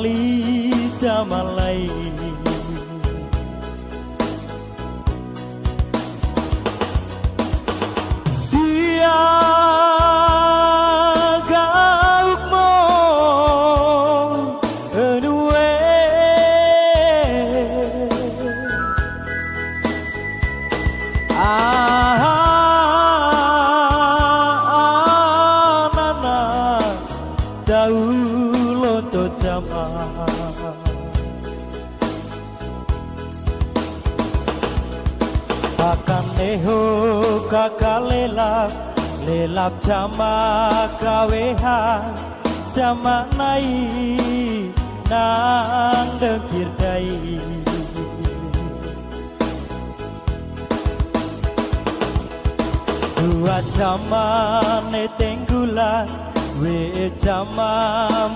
ngali jamalai dia gauk mo enue nana daulo to jama akan neho kakalelap lelap jama kaweha jama nai nang dekir dai dua jama ne tenggulan we jama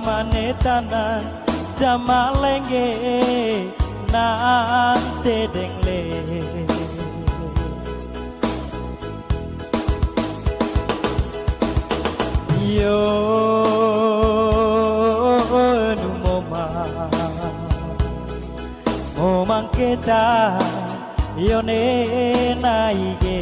mane tanan jama lenge nang tedengle yo nu momang kita yo ne naige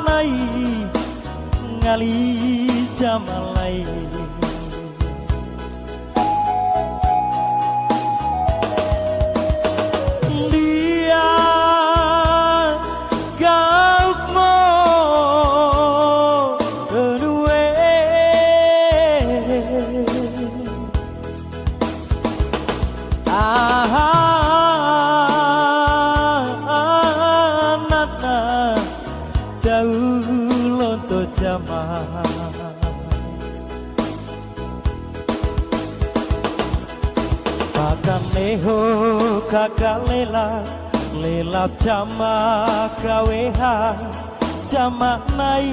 nai ngali jamalai dia gauk mo enue daulo to jama akan neho kakalela lelap jama kaweha jama nai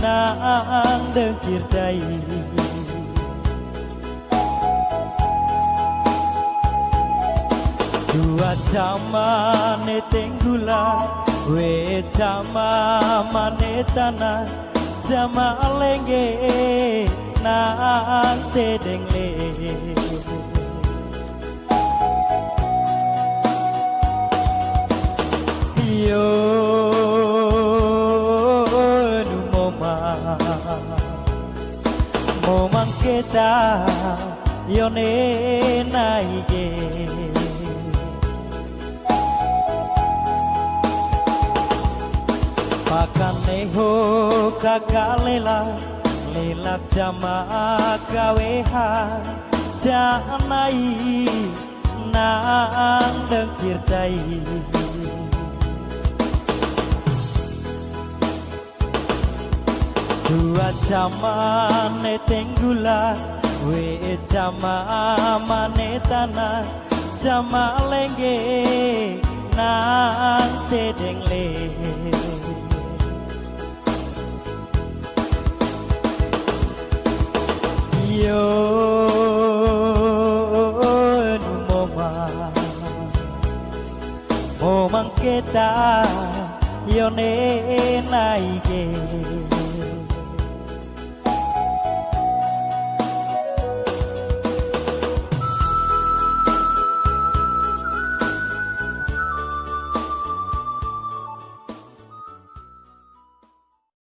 nang dekir dai dua jama ne tenggulan we jama mane tanah jama lenge nang tedengle yo nu momang kita yo ne naige makan neho kakalela lelap jama kaweha janai nang dekir dai dua jama ne tenggulan we jama mane tanah jama lenge nang tedengle yo nu momang kita yo ne naige